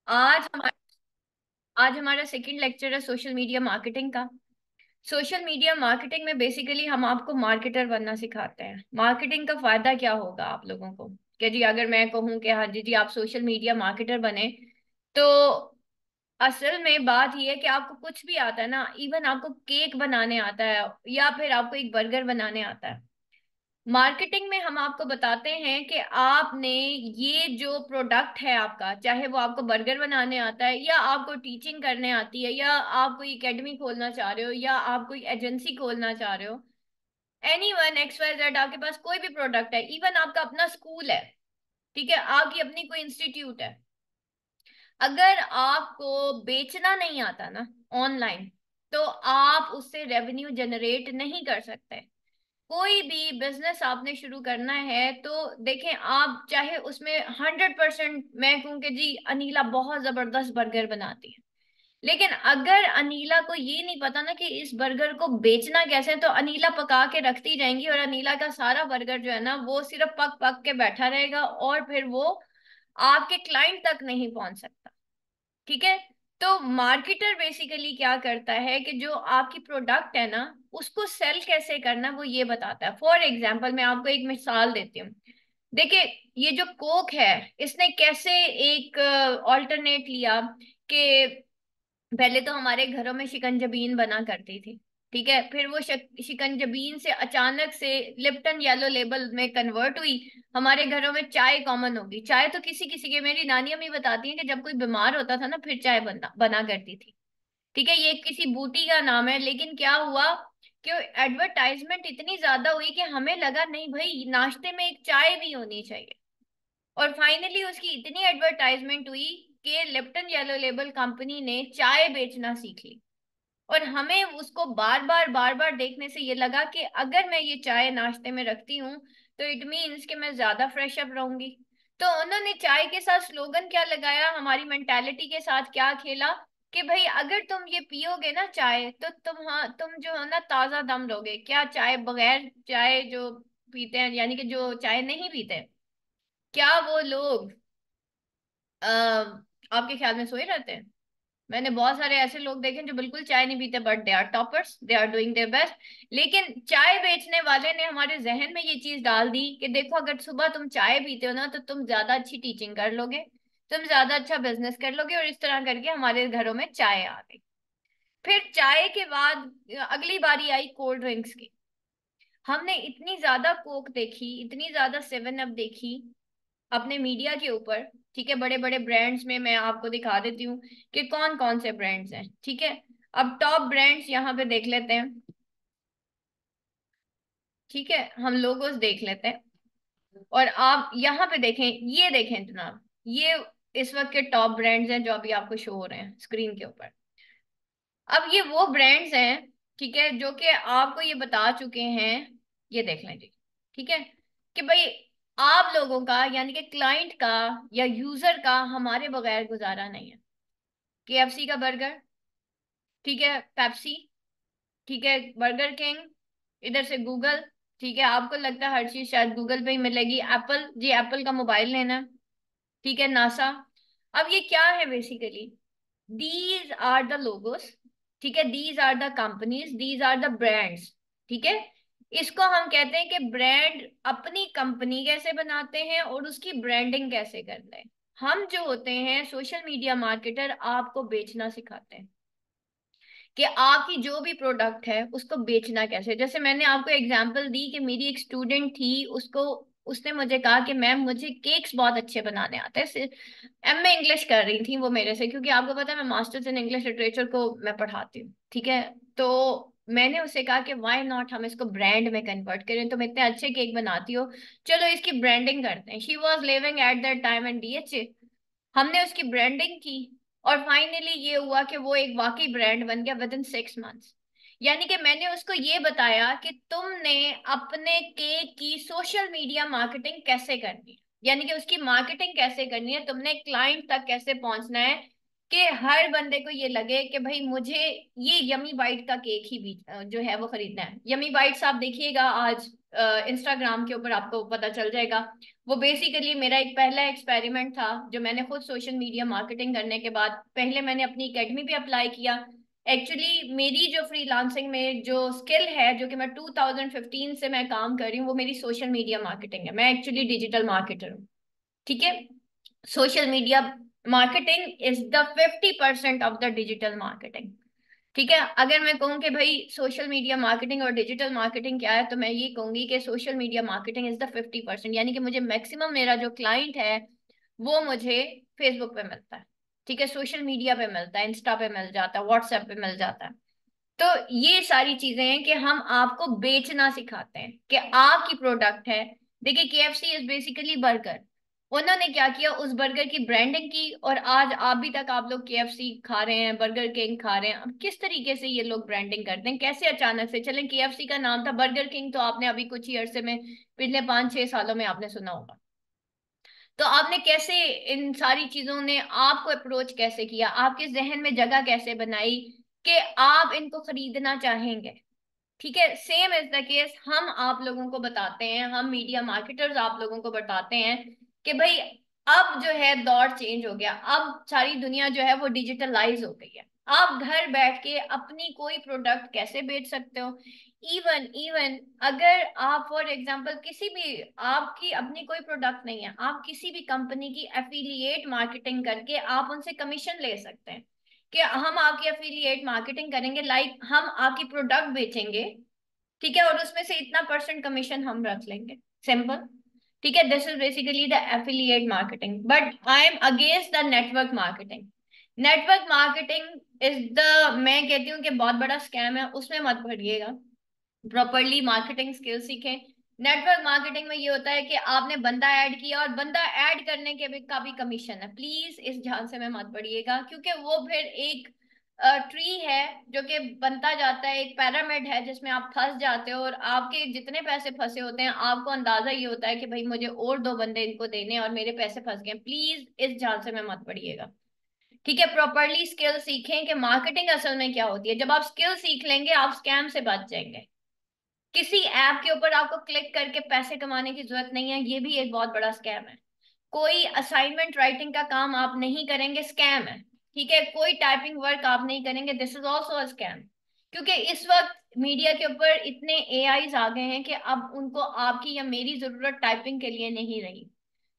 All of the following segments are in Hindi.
आज हमारा आज हमारा सेकंड लेक्चर है सोशल मीडिया मार्केटिंग का। सोशल मीडिया मार्केटिंग में बेसिकली हम आपको मार्केटर बनना सिखाते हैं। मार्केटिंग का फायदा क्या होगा आप लोगों को, कि जी अगर मैं कहूँ कि हाँ जी जी आप सोशल मीडिया मार्केटर बने, तो असल में बात यह है कि आपको कुछ भी आता है ना, इवन आपको केक बनाने आता है या फिर आपको एक बर्गर बनाने आता है। मार्केटिंग में हम आपको बताते हैं कि आपने ये जो प्रोडक्ट है आपका, चाहे वो आपको बर्गर बनाने आता है या आपको टीचिंग करने आती है या आप कोई एकेडमी खोलना चाह रहे हो या आप कोई एजेंसी खोलना चाह रहे हो, any one X Y Z, आपके पास कोई भी प्रोडक्ट है, इवन आपका अपना स्कूल है, ठीक है, आपकी अपनी कोई इंस्टीट्यूट है, अगर आपको बेचना नहीं आता ना ऑनलाइन, तो आप उससे रेवेन्यू जनरेट नहीं कर सकते। कोई भी बिजनेस आपने शुरू करना है तो देखें, आप चाहे उसमें 100%, मैं कहूँ कि जी अनीला बहुत जबरदस्त बर्गर बनाती है, लेकिन अगर अनीला को ये नहीं पता ना कि इस बर्गर को बेचना कैसे है, तो अनीला पका के रखती जाएंगी और अनीला का सारा बर्गर जो है ना वो सिर्फ पक पक के बैठा रहेगा और फिर वो आपके क्लाइंट तक नहीं पहुंच सकता। ठीक है। तो मार्केटर बेसिकली क्या करता है कि जो आपकी प्रोडक्ट है ना उसको सेल कैसे करना वो ये बताता है। फॉर एग्जाम्पल मैं आपको एक मिसाल देती हूँ। देखिए, ये जो कोक है, इसने कैसे एक ऑल्टरनेट लिया कि पहले तो हमारे घरों में शिकंजबीन बना करती थी, ठीक है, फिर वो शिकंजबीन से अचानक से लिप्टन येलो लेबल में कन्वर्ट हुई, हमारे घरों में चाय कॉमन होगी। चाय तो किसी किसी के, मेरी नानी अम्मी बताती हैं कि जब कोई बीमार होता था ना फिर चाय बना बना करती थी। ठीक है, ये किसी बूटी का नाम है, लेकिन क्या हुआ कि एडवर्टाइजमेंट इतनी ज्यादा हुई कि हमें लगा नहीं भाई नाश्ते में एक चाय भी होनी चाहिए, और फाइनली उसकी इतनी एडवर्टाइजमेंट हुई कि लिप्टन येलो लेबल कंपनी ने चाय बेचना सीख ली। और हमें उसको बार बार देखने से ये लगा कि अगर मैं ये चाय नाश्ते में रखती हूँ तो इट मीन्स कि मैं ज्यादा फ्रेश अप रहूंगी। तो उन्होंने चाय के साथ स्लोगन क्या लगाया, हमारी मेंटालिटी के साथ क्या खेला, कि भाई अगर तुम ये पियोगे ना चाय तो तुम जो है ना ताजा दम लोगे। क्या चाय बगैर चाय जो पीते हैं, यानी कि जो चाय नहीं पीते, क्या वो लोग आपके ख्याल में सोए रहते हैं? मैंने बहुत सारे ऐसे लोग देखे हैं जो बिल्कुल चाय नहीं पीते, but they are toppers, they are doing their best. लेकिन चाय बेचने वाले ने हमारे जहन में ये चीज डाल दी कि देखो अगर सुबह तुम चाय पीते हो ना तो तुम ज्यादा अच्छी टीचिंग कर लोगे, तुम ज्यादा अच्छा बिजनेस कर लोगे, और इस तरह करके हमारे घरों में चाय आ गई। फिर चाय के बाद अगली बारी आई कोल्ड ड्रिंक्स की। हमने इतनी ज्यादा कोक देखी, इतनी ज्यादा सेवन अप देखी अपने मीडिया के ऊपर। ठीक है, बड़े बड़े ब्रांड्स में मैं आपको दिखा देती हूँ कि कौन कौन से ब्रांड्स हैं। ठीक है, अब टॉप ब्रांड्स यहाँ पे देख लेते हैं। ठीक है, हम लोगोस देख लेते हैं और आप यहाँ पे देखें, ये देखें जनाब, ये इस वक्त के टॉप ब्रांड्स हैं जो अभी आपको शो हो रहे हैं स्क्रीन के ऊपर। अब ये वो ब्रांड्स हैं, ठीक है, जो कि आपको ये बता चुके हैं, ये देख लें जी। ठीक है, कि भाई आप लोगों का यानी कि क्लाइंट का या यूजर का हमारे बगैर गुजारा नहीं है। केएफसी का बर्गर, ठीक है, पेप्सी, ठीक है, बर्गर किंग, इधर से गूगल। ठीक है, आपको लगता है हर चीज शायद गूगल पे ही मिलेगी। एप्पल, जी एप्पल का मोबाइल लेना है, ठीक है, नासा। अब ये क्या है basically, these are the logos, ठीक है, these are the companies, these are the brands. ठीक है, इसको हम कहते हैं कि ब्रांड अपनी कंपनी कैसे बनाते हैं और उसकी ब्रांडिंग कैसे करते हैं। हम जो होते हैं सोशल मीडिया मार्केटर आपको बेचना सिखाते हैं कि आपकी जो भी प्रोडक्ट है उसको बेचना कैसे। जैसे मैंने आपको एग्जांपल दी कि मेरी एक स्टूडेंट थी, उसको उसने मुझे कहा कि मैम मुझे केक्स बहुत अच्छे बनाने आते हैं। एमए इंग्लिश कर रही थी वो मेरे से, क्योंकि आपको पता है मैं मास्टर्स इन इंग्लिश लिटरेचर को मैं पढ़ाती हूँ। ठीक है, तो मैंने उससे कहा कि व्हाई नॉट हम इसको ब्रांड में कन्वर्ट करें, तुम इतने अच्छे केक बनाती हो, चलो इसकी ब्रांडिंग करते हैं। She was living at that time in DHA. हमने उसकी ब्रांडिंग की और फाइनली ये हुआ कि वो एक वाकई ब्रांड बन गया विद इन 6 मंथ्स। यानी कि मैंने उसको ये बताया कि तुमने अपने केक की सोशल मीडिया मार्केटिंग कैसे करनी है, यानी कि उसकी मार्केटिंग कैसे करनी है, तुमने क्लाइंट तक कैसे पहुंचना है। कि हर बंदे को ये लगे कि भाई मुझे ये यमी बाइट का केक ही भी जो है वो खरीदना है। यमी बाइट्स आप देखिएगा आज इंस्टाग्राम के ऊपर आपको पता चल जाएगा। वो बेसिकली मेरा एक पहला एक्सपेरिमेंट था जो मैंने खुद सोशल मीडिया मार्केटिंग करने के बाद पहले मैंने अपनी एकेडमी भी अप्लाई किया। एक्चुअली मेरी जो फ्रीलांसिंग में जो स्किल है जो कि मैं 2015 से मैं काम कर रही हूँ वो मेरी सोशल मीडिया मार्केटिंग है। मैं एक्चुअली डिजिटल मार्केटर हूँ। ठीक है। Social media marketing is the 50% of the digital marketing. ठीक है। अगर मैं कहूँ कि भाई सोशल मीडिया मार्केटिंग और डिजिटल मार्केटिंग क्या है तो मैं ये कहूंगी कि social media marketing is the 50%, यानी कि मुझे मैक्सिमम मेरा जो क्लाइंट है वो मुझे फेसबुक पे मिलता है। ठीक है। सोशल मीडिया पे मिलता है, इंस्टा पे मिल जाता है, व्हाट्सएप पे मिल जाता है। तो ये सारी चीजें हैं कि हम आपको बेचना सिखाते हैं कि आपकी प्रोडक्ट है। देखिए केएफसी इज बेसिकली बर्गर। उन्होंने क्या किया, उस बर्गर की ब्रांडिंग की और आज अभी तक आप लोग केएफसी खा रहे हैं, बर्गर किंग खा रहे हैं। अब किस तरीके से ये लोग ब्रांडिंग करते हैं, कैसे अचानक से, चलें केएफसी का नाम था, बर्गर किंग तो आपने अभी कुछ ही अरसे में पिछले 5-6 सालों में आपने सुना होगा। तो आपने कैसे, इन सारी चीजों ने आपको अप्रोच कैसे किया, आपके जहन में जगह कैसे बनाई कि आप इनको खरीदना चाहेंगे। ठीक है। सेम इज द केस हम आप लोगों को बताते हैं, हम मीडिया मार्केटर्स आप लोगों को बताते हैं कि भाई अब जो है दौर चेंज हो गया। अब सारी दुनिया जो है वो डिजिटलाइज हो गई है। आप घर बैठ के अपनी कोई प्रोडक्ट कैसे बेच सकते हो। इवन इवन अगर आप फॉर एग्जांपल किसी भी, आपकी अपनी कोई प्रोडक्ट नहीं है, आप किसी भी कंपनी की एफिलिएट मार्केटिंग करके आप उनसे कमीशन ले सकते हैं कि हम आपकी एफिलिएट मार्केटिंग करेंगे, लाइक हम आपकी प्रोडक्ट बेचेंगे। ठीक है। और उसमें से इतना परसेंट कमीशन हम रख लेंगे। सिंपल। ठीक है। This is basically the affiliate marketing, but I am against the network marketing. Network marketing is the, मैं कहती हूँ कि बहुत बड़ा स्कैम है, उसमें मत पड़िएगा। प्रॉपरली मार्केटिंग स्किल सीखें। नेटवर्क मार्केटिंग में ये होता है कि आपने बंदा ऐड किया और बंदा ऐड करने के भी का भी कमीशन है। प्लीज इस झांसे में मत पड़िएगा, क्योंकि वो फिर एक ट्री है जो कि बनता जाता है, एक पैरामिड है जिसमें आप फंस जाते हो और आपके जितने पैसे फंसे होते हैं आपको अंदाजा ये होता है कि भाई मुझे और 2 बंदे इनको देने हैं और मेरे पैसे फंस गए। प्लीज इस झांसे में मत पड़िएगा। ठीक है। प्रॉपरली स्किल सीखें कि मार्केटिंग असल में क्या होती है। जब आप स्किल सीख लेंगे आप स्कैम से बच जाएंगे। किसी ऐप के ऊपर आपको क्लिक करके पैसे कमाने की जरूरत नहीं है, ये भी एक बहुत बड़ा स्कैम है। कोई असाइनमेंट राइटिंग का काम आप नहीं करेंगे, स्कैम है। ठीक है। कोई टाइपिंग वर्क आप नहीं करेंगे, this is also a scam. क्योंकि इस वक्त मीडिया के ऊपर इतने एआईज आ गए हैं कि अब उनको आपकी या मेरी जरूरत टाइपिंग के लिए नहीं रही।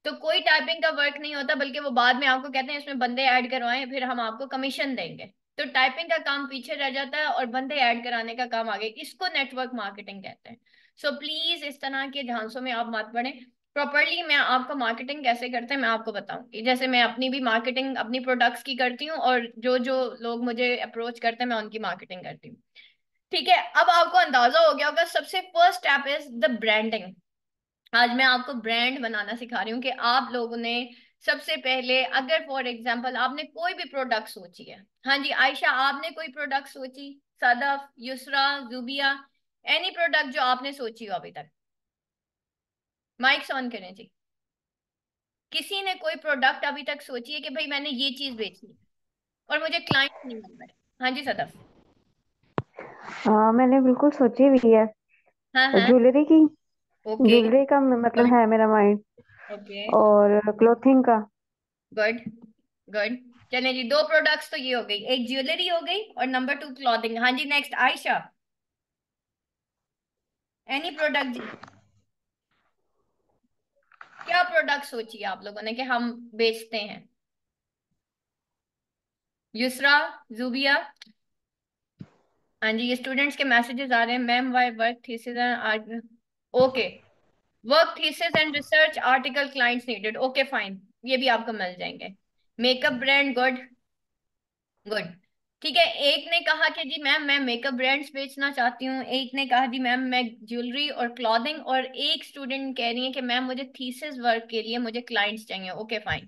तो कोई टाइपिंग का वर्क नहीं होता, बल्कि वो बाद में आपको कहते हैं इसमें बंदे ऐड करवाएं फिर हम आपको कमीशन देंगे। तो टाइपिंग का काम पीछे रह जाता है और बंदे ऐड कराने का काम आगे। इसको नेटवर्क मार्केटिंग कहते हैं। सो प्लीज इस तरह के झांसों में आप मत पड़े। प्रॉपरली मैं आपको मार्केटिंग कैसे करते हैं मैं आपको बताऊंगी। जैसे मैं अपनी भी मार्केटिंग अपनी प्रोडक्ट्स की करती हूँ और जो जो लोग मुझे अप्रोच करते हैं मैं उनकी मार्केटिंग करती हूँ। ठीक है। अब आपको अंदाजा हो गया होगा, सबसे first step is the branding. आज मैं आपको ब्रांड बनाना सिखा रही हूँ कि आप लोगों ने सबसे पहले, अगर फॉर एग्जांपल आपने कोई भी प्रोडक्ट सोची है, हाँ जी आयशा आपने कोई प्रोडक्ट सोची, सदफ, युसरा, जुबिया, एनी प्रोडक्ट जो आपने सोची हो अभी तक, माइक्स ऑन करें जी। किसी ने कोई प्रोडक्ट अभी तक सोची है कि भाई मैंने ये चीज बेचनी है और मुझे क्लाइंट नहीं मिल रहा है। हाँ जी सदफ। हाँ, मैंने बिल्कुल सोची हुई है। हाँ हाँ। ज्वेलरी की। ओके। ज्वेलरी का मतलब है मेरा माइंड। ओके। और क्लोथिंग का। गुड। गुड। चलें जी, 2 प्रोडक्ट्स तो ये हो गई, एक ज्वेलरी हो गई और नंबर 2 क्लॉथिंग। हाँ जी नेक्स्ट आयशा, एनी प्रोडक्ट जी। क्या प्रोडक्ट सोचिए आप लोगों ने कि हम बेचते हैं। युसरा, जुबिया। हाँ जी ये स्टूडेंट्स के मैसेजेस आ रहे हैं, ma'am Y work thesis and, okay, work thesis and research article clients needed, okay fine, ये भी आपको मिल जाएंगे। Makeup brand, good. गुड। ठीक है। एक ने कहा कि जी मैम मैं मेकअप ब्रांड्स बेचना चाहती हूँ, एक ने कहा जी मैम मैं ज्वेलरी और क्लॉथिंग, और एक स्टूडेंट कह रही है कि मैम मुझे थीसिस वर्क के लिए मुझे क्लाइंट्स चाहिए, ओके फाइन।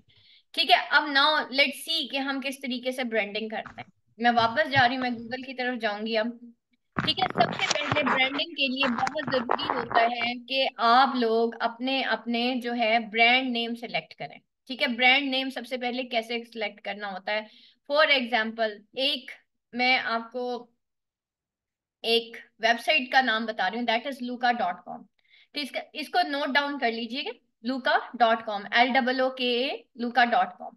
ठीक है। अब नाउ लेट्स सी कि हम किस तरीके से ब्रांडिंग करते हैं। मैं वापस जा रही हूँ, मैं गूगल की तरफ जाऊंगी अब। ठीक है। सबसे पहले ब्रांडिंग के लिए बहुत जरूरी होता है कि आप लोग अपने अपने जो है ब्रांड नेम सेलेक्ट करें। ठीक है, ब्रांड नेम सबसे पहले कैसे सिलेक्ट करना होता है। फॉर एग्जाम्पल, एक मैं आपको एक वेबसाइट का नाम बता रही हूँ, दैट इज luca.com। तो इसका इसको नोट डाउन कर लीजिएगा, luca.com, LOOKA, luca.com।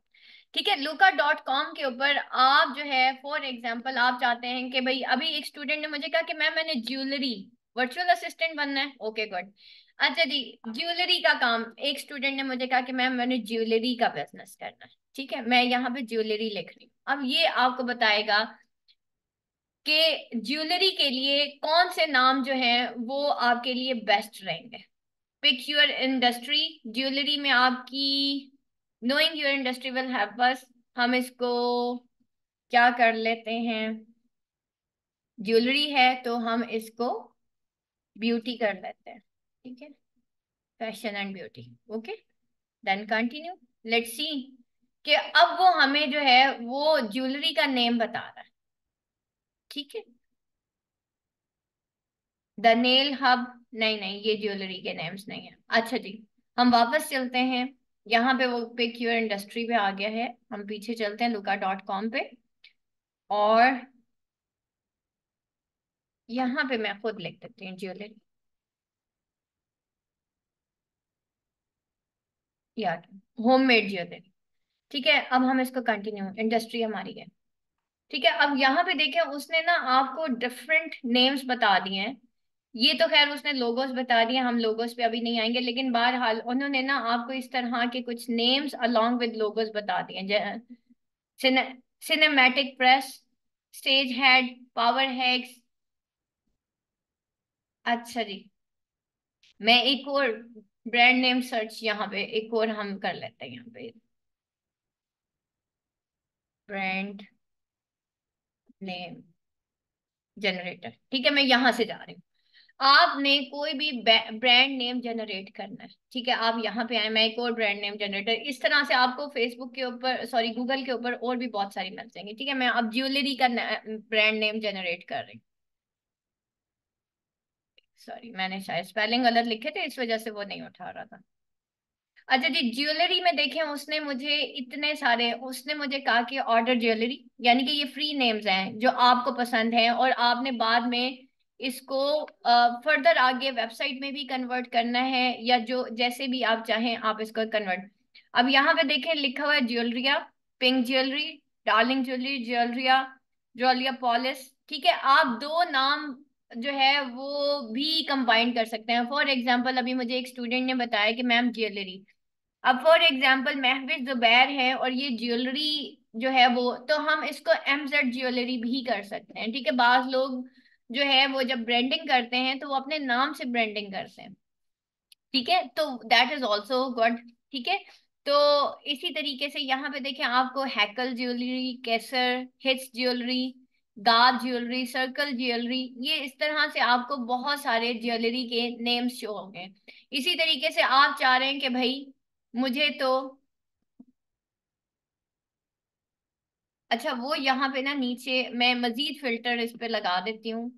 ठीक है, luca.com के ऊपर आप जो है, फॉर एग्जांपल आप चाहते हैं कि भाई, अभी एक स्टूडेंट ने मुझे कहा कि मैम मैंने ज्वेलरी वर्चुअल असिस्टेंट बनना है। Okay good. अच्छा जी, ज्वेलरी का काम, एक स्टूडेंट ने मुझे कहा कि मैम मैंने ज्वेलरी का बिजनेस करना है। ठीक है, मैं यहाँ पे ज्वेलरी लिख रही हूँ। अब ये आपको बताएगा कि ज्वेलरी के लिए कौन से नाम जो हैं वो आपके लिए बेस्ट रहेंगे। पिक योर इंडस्ट्री, ज्वेलरी में आपकी knowing your industry will help us. हम इसको क्या कर लेते हैं, ज्वेलरी है तो हम इसको ब्यूटी कर लेते हैं। ठीक है, fashion and beauty. Okay, then continue. Let's see कि अब वो हमें जो है वो ज्वेलरी का नेम बता रहा है। ठीक है, द नेल हब, नहीं नहीं, ये ज्वेलरी के नेम्स नहीं है। अच्छा जी, हम वापस चलते हैं, यहाँ पे वो पिक योर इंडस्ट्री पे आ गया है, हम पीछे चलते हैं luca.com पे, और यहाँ पे मैं खुद लिख देती हूँ ज्वेलरी, या होममेड ज्वेलरी। ठीक है, अब हम इसको कंटिन्यू, इंडस्ट्री हमारी है। ठीक है, अब यहाँ पे देखें, उसने ना आपको डिफरेंट नेम्स बता दिए हैं। ये तो खैर उसने लोगोस बता दिए, हम लोगोस पे अभी नहीं आएंगे, लेकिन बहरहाल उन्होंने ना आपको इस तरह के कुछ नेम्स अलोंग विद लोगोस बता दिए। Cine, cinematic press, stage head, power hacks. अच्छा जी, मैं एक और ब्रांड नेम सर्च यहाँ पे एक और हम कर लेते हैं, यहाँ पे ब्रांड नेम जनरेटर। ठीक है, मैं यहाँ से जा रही हूँ। आपने कोई भी ब्रांड नेम जनरेट करना है। ठीक है, आप यहाँ पे आए, मैं एक और ब्रांड नेम जनरेटर, इस तरह से आपको फेसबुक के ऊपर, सॉरी गूगल के ऊपर और भी बहुत सारी मिल जाएंगी। ठीक है, मैं अब ज्वेलरी का ब्रांड नेम जनरेट कर रही हूँ। सॉरी, मैंने शायद स्पेलिंग गलत लिखे थे, इस वजह से वो नहीं उठा रहा था। अच्छा जी, ज्वेलरी में देखें, उसने मुझे इतने सारे, उसने मुझे कहा कि ऑर्डर ज्वेलरी, यानी कि ये फ्री नेम्स हैं जो आपको पसंद हैं, और आपने बाद में इसको फर्दर आगे वेबसाइट में भी कन्वर्ट करना है, या जो जैसे भी आप चाहें आप इसको कन्वर्ट। अब यहाँ पे देखें, लिखा हुआ है Jewelleria, pink jewellery, darling jewellery, Jewelleria, Jewelleria polish. ठीक है, आप दो नाम जो है वो भी कंबाइन कर सकते हैं। फॉर एग्जाम्पल, अभी मुझे एक स्टूडेंट ने बताया कि मैम ज्वेलरी, अब फॉर एग्जाम्पल महविश जुबैर है और ये ज्वेलरी जो है वो, तो हम इसको MZ ज्वेलरी भी कर सकते हैं। ठीक है, बाज लोग जो है वो जब ब्रांडिंग करते हैं तो वो अपने नाम से ब्रांडिंग करते हैं। ठीक है, तो दैट इज ऑल्सो गुड। ठीक है, तो इसी तरीके से यहाँ पे देखें, आपको हैकल ज्वेलरी, केसर हिट्स ज्वेलरी, गाद ज्वेलरी, सर्कल ज्वेलरी, ये इस तरह से आपको बहुत सारे ज्वेलरी के नेम्स शो होंगे। इसी तरीके से आप चाह रहे हैं कि भाई मुझे तो, अच्छा वो यहाँ पे ना नीचे मैं मजीद फिल्टर इस पे लगा देती हूँ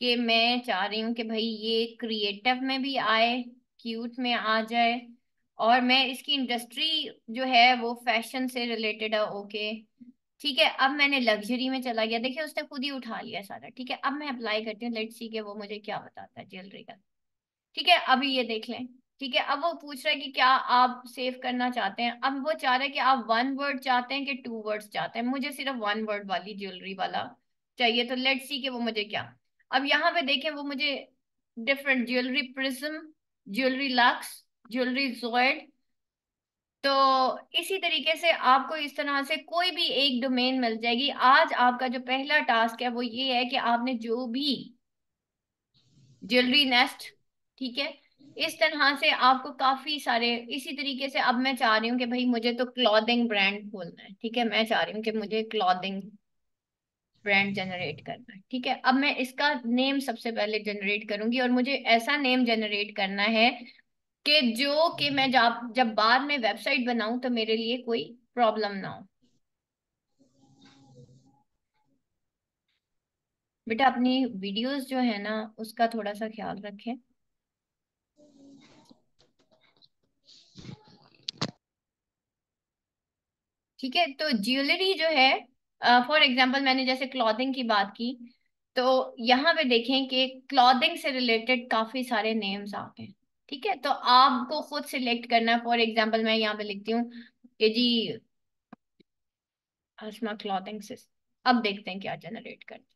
कि मैं चाह रही हूँ कि भाई ये क्रिएटिव में भी आए, क्यूट में आ जाए, और मैं इसकी इंडस्ट्री जो है वो फैशन से रिलेटेड है। ओके, ठीक है, अब मैंने लग्जरी में चला गया, देखिए उसने खुद ही उठा लिया सारा। ठीक है, अब मैं अप्लाई करती हूँ, लेट्स सी कि वो मुझे क्या बताता है ज्वेलरी का। ठीक है, अभी ये देख लें। ठीक है, अब वो पूछ रहा है कि क्या आप सेव करना चाहते हैं। अब वो चाह रहा है कि आप 1 वर्ड चाहते हैं कि 2 वर्ड्स चाहते हैं। मुझे सिर्फ 1 वर्ड वाली ज्वेलरी वाला चाहिए, तो लेट्स सी कि वो मुझे क्या। अब यहाँ पे देखें, वो मुझे different jewellery prism, jewellery lux, jewellery जोएड। तो इसी तरीके से आपको इस तरह से कोई भी एक डोमेन मिल जाएगी। आज आपका जो पहला टास्क है वो ये है कि आपने जो भी ज्वेलरी नेस्ट, ठीक है, इस तरह से आपको काफी सारे, इसी तरीके से अब मैं चाह रही हूँ कि भाई मुझे तो क्लॉथिंग ब्रांड खोलना है। ठीक है, मैं चाह रही हूँ कि मुझे क्लॉथिंग ब्रांड जनरेट करना है। ठीक है, अब मैं इसका नेम सबसे पहले जनरेट करूंगी, और मुझे ऐसा नेम जनरेट करना है कि जो कि मैं जब जब बाद में वेबसाइट बनाऊं तो मेरे लिए कोई प्रॉब्लम ना हो। बेटा अपनी वीडियोस जो है ना उसका थोड़ा सा ख्याल रखें। ठीक है, तो ज्वेलरी जो है, फॉर एग्जांपल मैंने जैसे क्लॉथिंग की बात की, तो यहाँ पे देखें कि क्लॉथिंग से रिलेटेड काफी सारे नेम्स आ गए। ठीक है, तो आपको खुद सिलेक्ट करना है। फॉर एग्जांपल मैं यहाँ पे लिखती हूँ कि जी आसमा क्लॉथिंग से, अब देखते हैं क्या जनरेट करते हैं।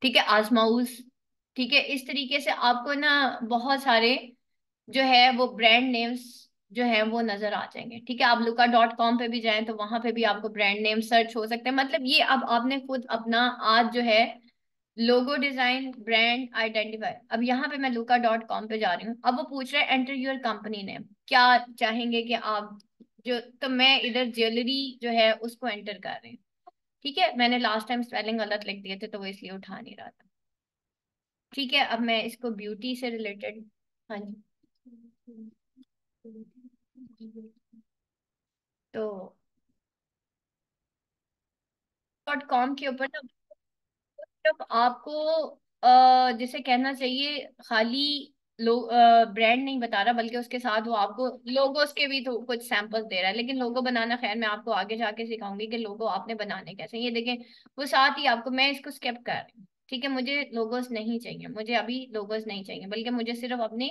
ठीक है, आजमाउस। ठीक है, इस तरीके से आपको ना बहुत सारे जो है वो ब्रांड नेम्स जो है वो नजर आ जाएंगे। ठीक है, आप luka.com पे भी जाएं तो वहां पे भी आपको ब्रांड नेम सर्च हो सकते हैं। मतलब ये अब आपने खुद अपना आज जो है लोगो डिजाइन ब्रांड आइडेंटिफाई। अब यहाँ पे मैं luka.com पे जा रही हूँ, अब वो पूछ रहा है एंटर योर कंपनी नेम, क्या चाहेंगे कि आप जो, तो मैं इधर ज्वेलरी जो है उसको एंटर कर रही हूँ। ठीक है, मैंने लास्ट टाइम स्पेलिंग गलत लिख दिए थे तो वो इसलिए उठा नहीं रहा था। ठीक है, अब मैं इसको ब्यूटी से रिलेटेड, हाँ जी, तो .com के ऊपर ना सिर्फ आपको जिसे कहना चाहिए खाली ब्रांड नहीं बता रहा, बल्कि उसके साथ वो आपको लोगोस के भी तो कुछ सैंपल्स दे रहा है। लेकिन लोगो बनाना खैर मैं आपको आगे जाके सिखाऊंगी कि लोगो आपने बनाने कैसे। ये देखें, वो साथ ही आपको, मैं इसको स्किप कर रही हूँ। ठीक है, मुझे लोगोस नहीं चाहिए, मुझे अभी लोगोस नहीं चाहिए, बल्कि मुझे सिर्फ अपने,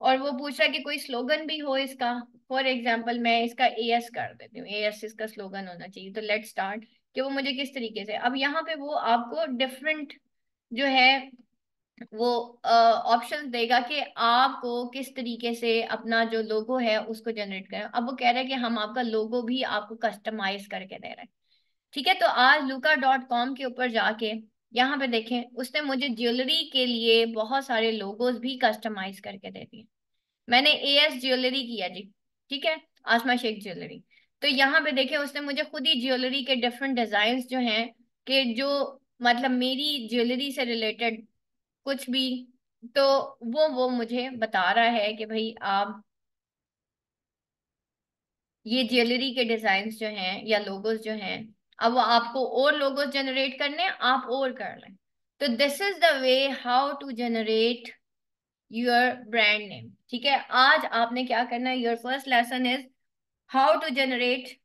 और वो पूछ रहा है कि कोई स्लोगन भी हो इसका। फॉर एग्जाम्पल मैं इसका एएस कर देती हूँ, एएस इसका स्लोगन होना चाहिए। तो लेट स्टार्ट कि वो मुझे किस तरीके से, अब यहाँ पे वो आपको डिफरेंट जो है वो ऑप्शंस देगा कि आपको किस तरीके से अपना जो लोगो है उसको जनरेट करें। अब वो कह रहा है कि हम आपका लोगो भी आपको कस्टमाइज करके दे रहे हैं। ठीक है, तो आज luka.com के ऊपर जाके यहाँ पे देखें, उसने मुझे ज्वेलरी के लिए बहुत सारे लोगोज भी कस्टमाइज करके दे दिए। मैंने एएस ज्वेलरी किया जी। ठीक है, आसमा शेख ज्वेलरी। तो यहाँ पे देखें, उसने मुझे खुद ही ज्वेलरी के डिफरेंट डिजाइन जो हैं, कि जो मतलब मेरी ज्वेलरी से रिलेटेड कुछ भी, तो वो मुझे बता रहा है कि भाई आप ये ज्वेलरी के डिजाइन जो हैं या लोगोस जो हैं, अब वो आपको और लोगोस जनरेट करने हैं, आप और कर लें। तो this is the way how to generate your brand name. ठीक है, आज आपने क्या करना है, your first lesson is how to generate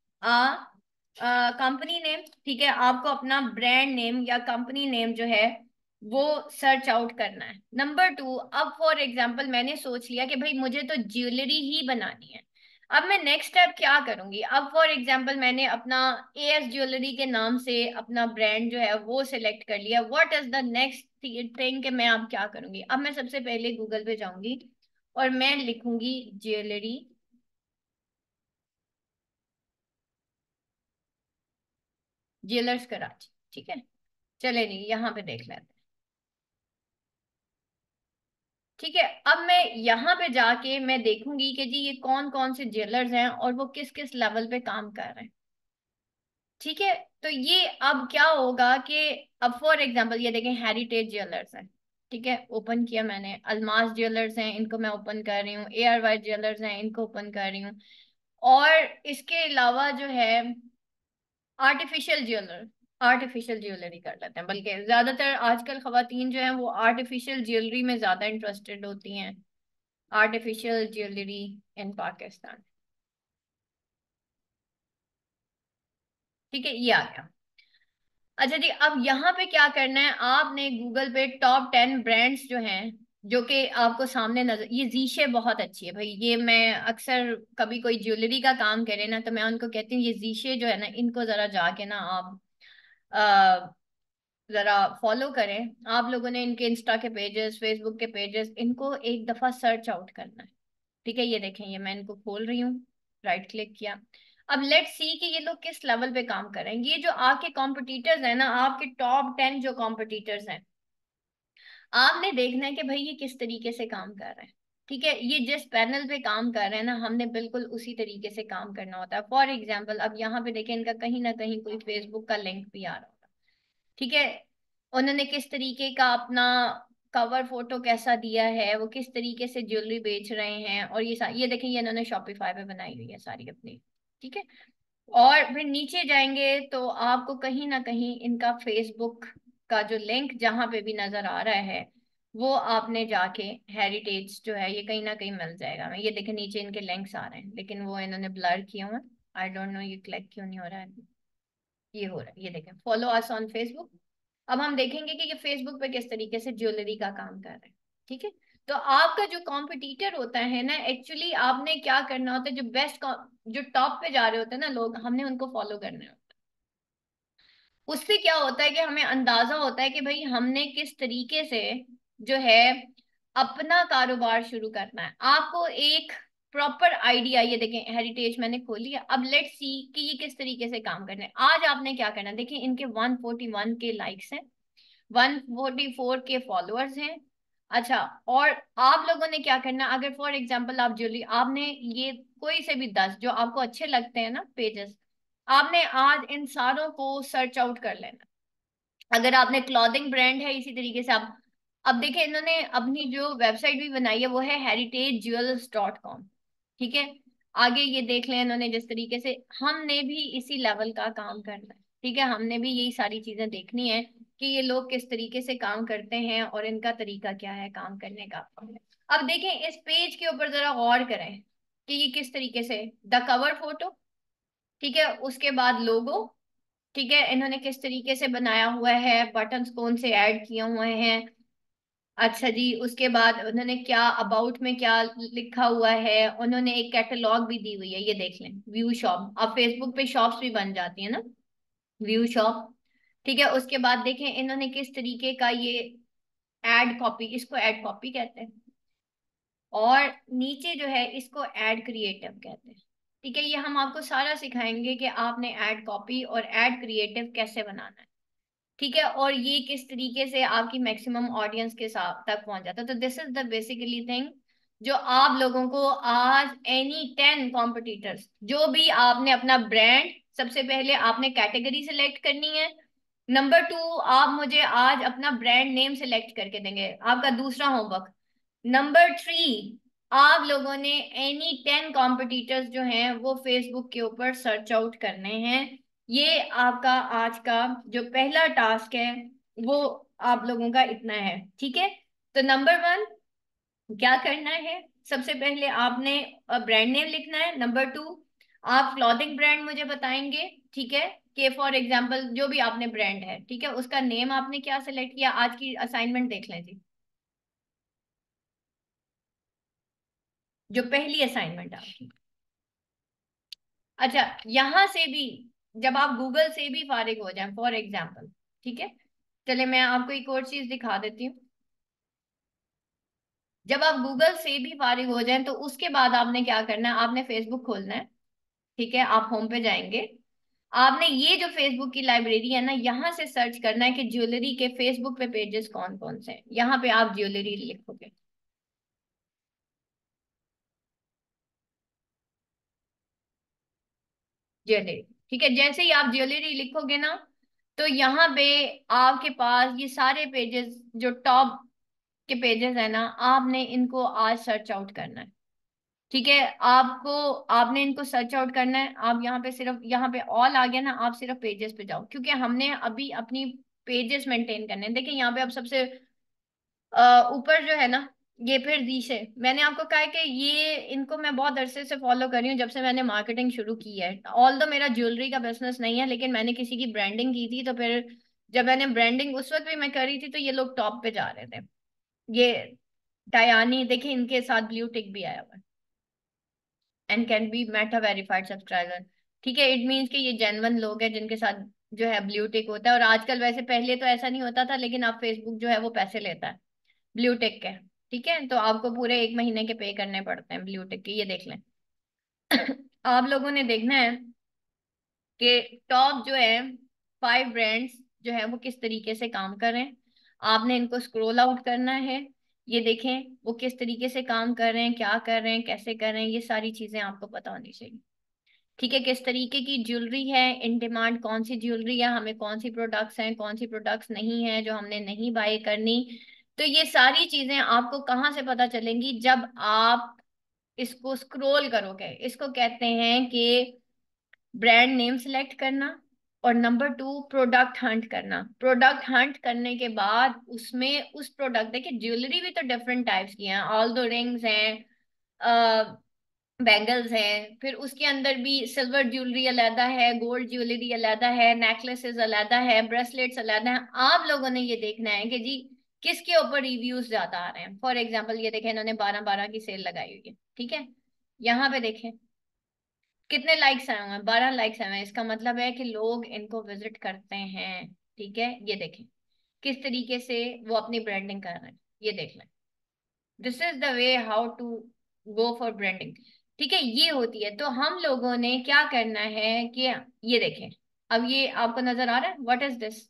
company name. ठीक है, आपको अपना ब्रांड नेम या कंपनी नेम जो है वो सर्च आउट करना है। नंबर टू, अब फॉर एग्जांपल मैंने सोच लिया कि भाई मुझे तो ज्वेलरी ही बनानी है। अब मैं नेक्स्ट स्टेप क्या करूंगी, अब फॉर एग्जांपल मैंने अपना एएस ज्वेलरी के नाम से अपना ब्रांड जो है वो सिलेक्ट कर लिया। What is the next thing कि मैं अब क्या करूंगी। अब मैं सबसे पहले गूगल पे जाऊंगी और मैं लिखूंगी ज्वेलरी, ज्वेलर्स कराची। ठीक है, चले जी यहाँ पे देख लेते हैं। ठीक है, अब मैं यहाँ पे जाके मैं देखूंगी कि जी ये कौन कौन से ज्वेलर्स हैं और वो किस किस लेवल पे काम कर रहे हैं। ठीक है, तो ये अब क्या होगा कि अब फॉर एग्जांपल ये देखें, हेरिटेज ज्वेलर्स है। ठीक है, ओपन किया मैंने। अल्मास ज्वेलर्स हैं, इनको मैं ओपन कर रही हूँ। ARY ज्वेलर्स हैं, इनको ओपन कर रही हूँ। और इसके अलावा जो है आर्टिफिशियल ज्वेलर, आर्टिफिशियल ज्वेलरी कर लेते हैं। बल्कि ज्यादातर आजकल खवातीन जो हैं वो आर्टिफिशियल ज्वेलरी में ज्यादा इंटरेस्टेड होती हैं। आर्टिफिशियल ज्वेलरी इन पाकिस्तान। ठीक है, ये आ गया। अच्छा जी, अब यहाँ पे क्या करना है, आपने गूगल पे टॉप 10 ब्रांड्स जो हैं, जो कि आपको सामने नजर, ये जीशे बहुत अच्छी है भाई। ये मैं अक्सर कभी कोई ज्वेलरी का काम करे ना तो मैं उनको कहती हूँ ये जीशे जो है ना, इनको जरा जाके ना आप जरा फॉलो करें। आप लोगों ने इनके इंस्टा के पेजेस, फेसबुक के पेजेस, इनको एक दफा सर्च आउट करना है। ठीक है, ये देखें, ये मैं इनको खोल रही हूँ, राइट क्लिक किया। अब लेट्स सी कि ये लोग किस लेवल पे काम कर रहे हैं। ये जो आपके कॉम्पिटिटर्स हैं ना, आपके टॉप 10 जो कॉम्पिटिटर्स हैं, आपने देखना है कि भाई ये किस तरीके से काम कर रहे हैं। ठीक है, ये जिस पैनल पे काम कर रहे हैं ना, हमने बिल्कुल उसी तरीके से काम करना होता है। फॉर एग्जाम्पल अब यहाँ पे देखें, इनका कहीं ना कहीं कोई फेसबुक का लिंक भी आ रहा होगा। ठीक है, उन्होंने किस तरीके का अपना कवर फोटो कैसा दिया है, वो किस तरीके से ज्वेलरी बेच रहे हैं, और ये देखें, ये इन्होंने शॉपिफाई पे बनाई हुई है सारी अपनी। ठीक है, और फिर नीचे जाएंगे तो आपको कहीं ना कहीं इनका फेसबुक का जो लिंक जहां पे भी नजर आ रहा है, वो आपने जाके हेरिटेज जो है, ये कहीं ना कहीं मिल जाएगा हमें। ये देखें नीचे इनके लिंक्स आ रहे हैं, लेकिन वो इन्होंने ब्लर किए हुए हैं। आई डोंट नो ये क्लिक क्यों नहीं हो रहा है। ये हो रहा है, ये देखें, फॉलो अस ऑन फेसबुक। अब हम देखेंगे कि ये फेसबुक पे किस तरीके से ज्वेलरी का काम कर रहे हैं। ठीक है। तो आपका जो कॉम्पिटिटर होता है ना, एक्चुअली आपने क्या करना होता है, जो बेस्ट, जो टॉप पे जा रहे होते हैं ना लोग, हमने उनको फॉलो करना है। उससे क्या होता है कि हमें अंदाजा होता है कि भाई हमने किस तरीके से जो है अपना कारोबार शुरू करना है। आपको एक प्रॉपर आइडिया, ये देखें हेरिटेज मैंने खोली है। अब लेट्स सी कि ये किस तरीके से काम करने हैं। आज आपने क्या करना है, देखिए इनके 141 के लाइक्स हैं, 144 के फॉलोअर्स हैं। अच्छा, और आप लोगों ने क्या करना, अगर फॉर एग्जांपल आप ज्वेलरी, आपने ये कोई से भी 10 जो आपको अच्छे लगते हैं ना पेजेस, आपने आज इन सारों को सर्च आउट कर लेना। अगर आपने क्लॉथिंग ब्रांड है, इसी तरीके से आप, अब देखिए इन्होंने अपनी जो वेबसाइट भी बनाई है वो है heritageJewels.com। ठीक है। आगे ये देख लें इन्होंने जिस तरीके से, हमने भी इसी लेवल का काम करना है। ठीक है, हमने भी यही सारी चीजें देखनी है कि ये लोग किस तरीके से काम करते हैं और इनका तरीका क्या है काम करने का। अब देखें इस पेज के ऊपर जरा गौर करें कि ये किस तरीके से, द कवर फोटो, ठीक है, उसके बाद लोगो, ठीक है, इन्होंने किस तरीके से बनाया हुआ है, बटन्स कौन से ऐड किए हुए हैं। अच्छा जी, उसके बाद उन्होंने क्या अबाउट में क्या लिखा हुआ है, उन्होंने एक कैटलॉग भी दी हुई है, ये देख लें, व्यू शॉप। अब फेसबुक पे शॉप्स भी बन जाती है ना, व्यू शॉप। ठीक है, उसके बाद देखें इन्होंने किस तरीके का ये एड कॉपी, इसको एड कॉपी कहते हैं, और नीचे जो है इसको एड क्रिएटिव कहते हैं। ठीक है, ये हम आपको सारा सिखाएंगे कि आपने एड कॉपी और एड क्रिएटिव कैसे बनाना है। ठीक है, और ये किस तरीके से आपकी मैक्सिमम ऑडियंस के साथ तक पहुंच जाता है। तो this is the basically thing जो आप लोगों को आज एनी 10 कॉम्पिटिटर्स, जो भी आपने अपना ब्रांड, सबसे पहले आपने कैटेगरी सिलेक्ट करनी है। नंबर 2, आप मुझे आज अपना ब्रांड नेम सिलेक्ट करके देंगे, आपका दूसरा होमवर्क। नंबर 3, आप लोगों ने एनी 10 कॉम्पिटिटर्स जो हैं वो फेसबुक के ऊपर सर्च आउट करने हैं। ये आपका आज का जो पहला टास्क है वो आप लोगों का इतना है। ठीक है। तो नंबर 1 क्या करना है, सबसे पहले आपने ब्रांड नेम लिखना है। नंबर 2, आप क्लॉथिंग ब्रांड मुझे बताएंगे। ठीक है, कि फॉर एग्जांपल जो भी आपने ब्रांड है, ठीक है, उसका नेम आपने क्या सिलेक्ट किया। आज की असाइनमेंट देख लें जी, जो पहली असाइनमेंट आपकी। अच्छा, यहां से भी जब आप गूगल से भी फारिग हो जाएं फॉर एग्जांपल, ठीक है, चले मैं आपको एक और चीज दिखा देती हूँ। जब आप गूगल से भी फारिग हो जाएं तो उसके बाद आपने क्या करना है, आपने फेसबुक खोलना है। ठीक है, आप होम पे जाएंगे। आपने ये जो फेसबुक की लाइब्रेरी है ना, यहाँ से सर्च करना है कि ज्वेलरी के फेसबुक पे पेजेस कौन कौन से हैं। यहाँ पे आप ज्वेलरी लिखोगे, ज्वेलरी। ठीक है, जैसे ही आप ज्वेलरी लिखोगे ना, तो यहाँ पे आपके पास ये सारे पेजेस जो टॉप के पेजेस है ना, आपने इनको आज सर्च आउट करना है। ठीक है, आपको, आपने इनको सर्च आउट करना है। आप यहाँ पे सिर्फ, यहाँ पे ऑल आ गया ना, आप सिर्फ पेजेस पे जाओ, क्योंकि हमने अभी अपनी पेजेस मेंटेन करने हैं। देखिए यहाँ पे अब सबसे ऊपर जो है ना, ये फिर दी से, मैंने आपको कहा है कि ये इनको मैं बहुत अरसे से फॉलो कर रही हूँ, जब से मैंने मार्केटिंग शुरू की है। ऑल दो मेरा ज्वेलरी का बिजनेस नहीं है, लेकिन मैंने किसी की ब्रांडिंग की थी, तो फिर जब मैंने ब्रांडिंग उस वक्त भी मैं कर रही थी, तो ये लोग टॉप पे जा रहे थे। ये टायानी देखिए, इनके साथ ब्लू टिक भी आया हुआ है, and can be Meta verified subscriber. ठीक है, इट मीन्स कि ये जेन्युइन लोग हैं जिनके साथ जो है ब्लू टिक होता है। और आजकल वैसे, पहले तो ऐसा नहीं होता था, लेकिन अब फेसबुक जो है वो पैसे लेता है ब्लू टिक के। ठीक है, तो आपको पूरे 1 महीने के पे करने पड़ते हैं ब्लू टिक के, ये देख लें। आप लोगों ने देखना है कि टॉप जो है 5 ब्रांड्स जो है वो किस तरीके से काम कर रहे हैं। आपने इनको स्क्रॉल आउट करना है। ये देखें वो किस तरीके से काम कर रहे हैं, क्या कर रहे हैं, कैसे कर रहे हैं, ये सारी चीजें आपको पता होनी चाहिए। ठीक है, किस तरीके की ज्वेलरी है, इन डिमांड कौन सी ज्वेलरी है, हमें कौन सी प्रोडक्ट्स हैं, कौन सी प्रोडक्ट्स नहीं है जो हमने नहीं बाय करनी। तो ये सारी चीजें आपको कहाँ से पता चलेंगी, जब आप इसको स्क्रॉल करोगे। इसको कहते हैं कि ब्रांड नेम सिलेक्ट करना। और नंबर टू, प्रोडक्ट हंट करना। प्रोडक्ट हंट करने के बाद उसमें उस प्रोडक्ट, देखिए ज्वेलरी भी तो डिफरेंट टाइप्स की हैं, ऑल दो रिंग्स हैं, बैंगल्स हैं, फिर उसके अंदर भी सिल्वर ज्वेलरी अलग है, गोल्ड ज्वेलरी अलग है, नेकलेसेस अलग है, ब्रेसलेट्स अलग है। आप लोगों ने ये देखना है कि जी किसके ऊपर रिव्यूज ज्यादा आ रहे हैं। फॉर एग्जाम्पल ये देखें, इन्होंने 12/12 की सेल लगाई हुई है, ठीक है। यहाँ पे देखें कितने लाइक्स आए हुए हैं, 12 लाइक्स आए हुए हैं। इसका मतलब है कि लोग इनको विजिट करते हैं, ठीक है। ये देखें किस तरीके से वो अपनी ब्रांडिंग कर रहे हैं, ये देख लें। This is the way how to go for branding, ठीक है। ये होती है। तो हम लोगों ने क्या करना है कि ये देखें, अब ये आपको नजर आ रहा है, व्हाट इज दिस।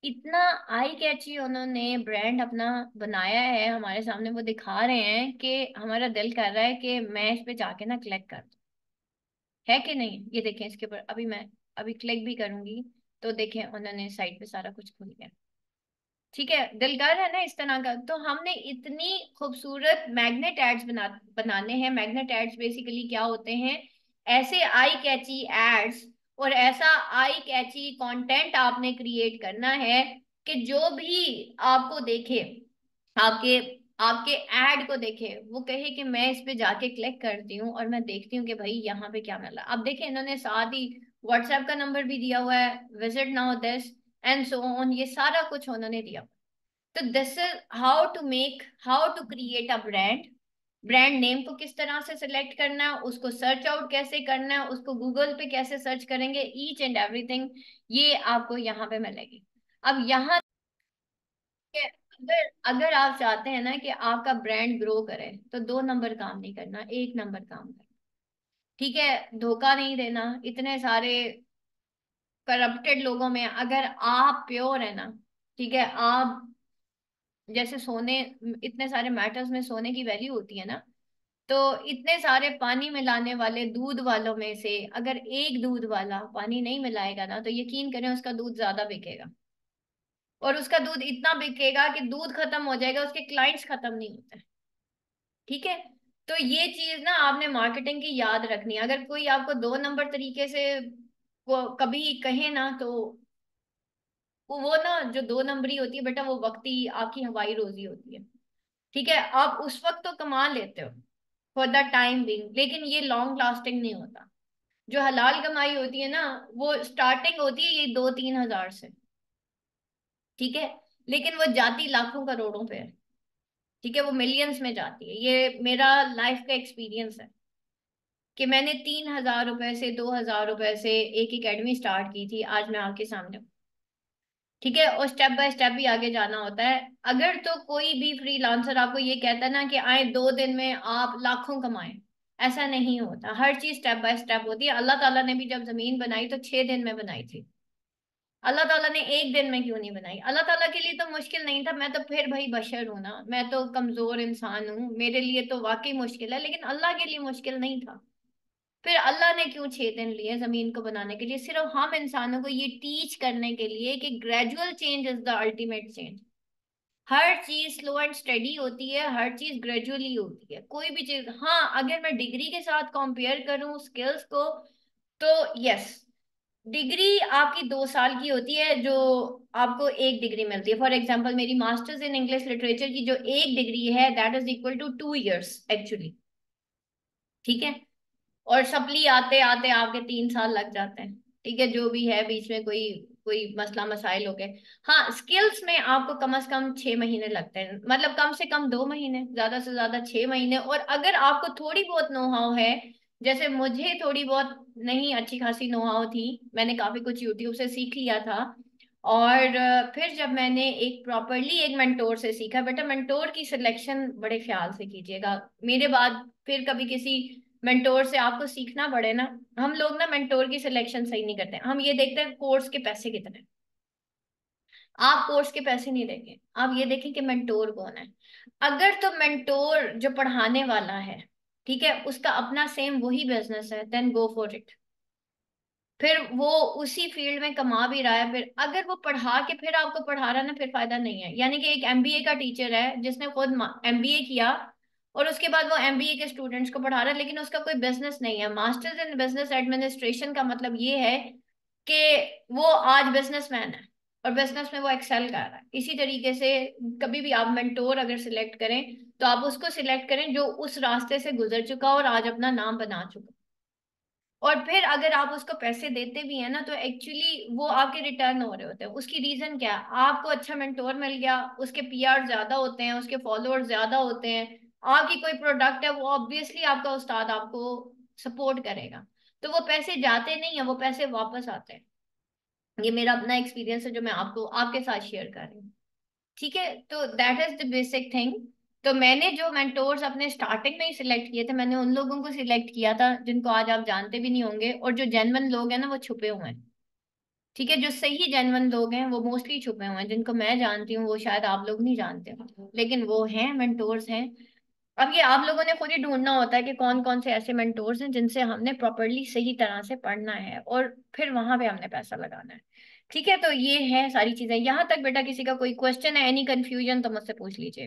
इतना आई कैची उन्होंने ब्रांड अपना बनाया है, हमारे सामने वो दिखा रहे हैं कि हमारा दिल कर रहा है कि मैं इस पे जाके ना क्लिक कर दूं। है कि नहीं, ये देखें इसके ऊपर अभी मैं अभी क्लिक भी करूंगी तो देखें उन्होंने साइड पे सारा कुछ खुल गया, ठीक है। दिलदार है ना इस तरह का। तो हमने इतनी खूबसूरत मैग्नेट एड्स बनाने हैं। मैग्नेट एड्स बेसिकली क्या होते हैं, ऐसे आई कैची एड्स और ऐसा आई कैची कंटेंट आपने क्रिएट करना है कि जो भी आपको देखे, आपके आपके एड को देखे, वो कहे कि मैं इस पे जाके क्लिक करती हूँ और मैं देखती हूँ कि भाई यहाँ पे क्या मिला। अब देखिए इन्होंने साथ ही व्हाट्सएप का नंबर भी दिया हुआ है, visit now this and so on, ये सारा कुछ उन्होंने दिया। तो this is how to make, how to create a brand. Brand name को किस तरह से सिलेक्ट करना है, उसको सर्च आउट कैसे करना है, उसको गूगल पे कैसे सर्च करेंगे, ईच एंड एवरीथिंग ये आपको यहाँ पे मिलेगी। अब यहाँ के अगर अगर आप चाहते हैं ना कि आपका ब्रांड ग्रो करे तो 2 नंबर काम नहीं करना, 1 नंबर काम करना, ठीक है। धोखा नहीं देना इतने सारे करप्टेड लोगों में। अगर आप प्योर है ना, ठीक है, आप जैसे सोने, इतने सारे मैटर्स में सोने की वैल्यू होती है ना, तो इतने सारे पानी मिलाने वाले दूध वालों में से अगर एक दूध वाला पानी नहीं मिलाएगा ना, तो यकीन करें उसका दूध ज्यादा बिकेगा। और उसका दूध इतना बिकेगा कि दूध खत्म हो जाएगा, उसके क्लाइंट्स खत्म नहीं होते, ठीक है। तो ये चीज ना आपने मार्केटिंग की याद रखनी है। अगर कोई आपको 2 नंबर तरीके से वो कभी कहे ना, तो वो ना जो 2 नंबरी होती है बेटा, वो वक्ती आपकी हवाई रोजी होती है, ठीक है। आप उस वक्त तो कमा लेते हो फॉर द टाइम बिंग, लेकिन ये लॉन्ग लास्टिंग नहीं होता। जो हलाल कमाई होती है ना, वो स्टार्टिंग होती है ये 2-3 हजार से, ठीक है, लेकिन वो जाती लाखों करोड़ों पे है, ठीक है, वो मिलियंस में जाती है। ये मेरा लाइफ का एक्सपीरियंस है कि मैंने 3,000 रुपए से 2,000 रुपए से एक एकेडमी स्टार्ट की थी, आज मैं आपके सामने हूँ, ठीक है। और स्टेप बाय स्टेप भी आगे जाना होता है। अगर तो कोई भी फ्रीलांसर आपको ये कहता है ना कि आए 2 दिन में आप लाखों कमाएं, ऐसा नहीं होता। हर चीज स्टेप बाय स्टेप होती है। अल्लाह ताला ने भी जब जमीन बनाई तो 6 दिन में बनाई थी। अल्लाह ताला ने एक दिन में क्यों नहीं बनाई? अल्लाह ताला के लिए तो मुश्किल नहीं था। मैं तो फिर भाई बशर हूं ना, मैं तो कमजोर इंसान हूँ, मेरे लिए तो वाकई मुश्किल है, लेकिन अल्लाह के लिए मुश्किल नहीं था। फिर अल्लाह ने क्यों 6 दिन लिए जमीन को बनाने के लिए? सिर्फ हम इंसानों को ये टीच करने के लिए कि gradual change is the ultimate change. हर चीज स्लो एंड स्टडी होती है, हर चीज ग्रेजुअली होती है, कोई भी चीज। हाँ, अगर मैं डिग्री के साथ कंपेयर करूं स्किल्स को, तो यस, डिग्री आपकी 2 साल की होती है, जो आपको एक डिग्री मिलती है। फॉर एग्जाम्पल मेरी मास्टर्स इन इंग्लिश लिटरेचर की जो एक डिग्री है, that is equal to 2 years actually, ठीक है। और सप्ली आते आते आपके 3 साल लग जाते हैं, ठीक है, जो भी है बीच में कोई कोई मसला मसाइल हो गए। हाँ, स्किल्स में आपको कम से कम 6 महीने लगते हैं, मतलब कम से कम 2 महीने, ज्यादा से ज्यादा 6 महीने। और अगर आपको थोड़ी बहुत नो हाउ है, जैसे मुझे थोड़ी बहुत नहीं अच्छी खासी नो हाउ थी, मैंने काफी कुछ यूट्यूब से सीख लिया था। और फिर जब मैंने एक प्रॉपरली एक मेंटोर से सीखा, बेटा मेंटोर की सिलेक्शन बड़े ख्याल से कीजिएगा। मेरे बाद फिर कभी किसी मेंटोर से आपको सीखना पड़े ना, हम लोग ना मेंटोर की सिलेक्शन सही नहीं करते। हम ये देखते हैं कोर्स के पैसे कितने हैं। आप कोर्स के पैसे नहीं देंगे, आप ये देखें कि मेंटोर कौन है। अगर तो मेंटोर जो पढ़ाने वाला है, ठीक है, उसका अपना सेम वही बिजनेस है, देन गो फॉर इट। फिर वो उसी फील्ड में कमा भी रहा है, फिर अगर वो पढ़ा के फिर आपको पढ़ा रहा है ना, फिर फायदा नहीं है। यानी कि एक एमबीए का टीचर है जिसने खुद एमबीए किया और उसके बाद वो एमबीए के स्टूडेंट्स को पढ़ा रहा है, लेकिन उसका कोई बिजनेस नहीं है। मास्टर्स इन बिजनेस एडमिनिस्ट्रेशन का मतलब ये है कि वो आज बिजनेसमैन है और बिजनेस में वो एक्सेल कर रहा है। इसी तरीके से कभी भी आप मेंटोर अगर सिलेक्ट करें तो आप उसको सिलेक्ट करें जो उस रास्ते से गुजर चुका और आज अपना नाम बना चुका। और फिर अगर आप उसको पैसे देते भी हैं ना तो एक्चुअली वो आपके रिटर्न हो रहे होते हैं। उसकी रीजन क्या है? आपको अच्छा मेंटोर मिल गया, उसके पीआर ज्यादा होते हैं, उसके फॉलोअर्स ज्यादा होते हैं, आपकी कोई प्रोडक्ट है, वो ऑब्वियसली आपका उस्ताद आपको सपोर्ट करेगा। तो वो पैसे जाते नहीं है, वो पैसे वापस आते हैं। ये मेरा अपना एक्सपीरियंस है जो मैं आपको आपके साथ शेयर कर रही हूँ। ठीक है, तो that is the basic thing. तो मैंने जो मेंटोर्स अपने स्टार्टिंग में ही सिलेक्ट किए थे, मैंने उन लोगों को सिलेक्ट किया था जिनको आज आप जानते भी नहीं होंगे, और जो जेन्युइन लोग हैं ना वो छुपे हुए हैं। ठीक है, जो सही जेन्युइन लोग हैं वो मोस्टली छुपे हुए हैं। जिनको मैं जानती हूँ वो शायद आप लोग नहीं जानते हो, लेकिन वो हैं, मेंटोर्स हैं। अब ये आप लोगों ने खुद ही ढूंढना होता है कि कौन कौन से ऐसे मेंटोर्स हैं जिनसे हमने प्रॉपरली सही तरह से पढ़ना है और फिर वहां पे हमने पैसा लगाना है। ठीक है, तो ये है सारी चीजें। यहाँ तक बेटा किसी का कोई क्वेश्चन है, एनी कंफ्यूजन तो मुझसे पूछ लीजिए।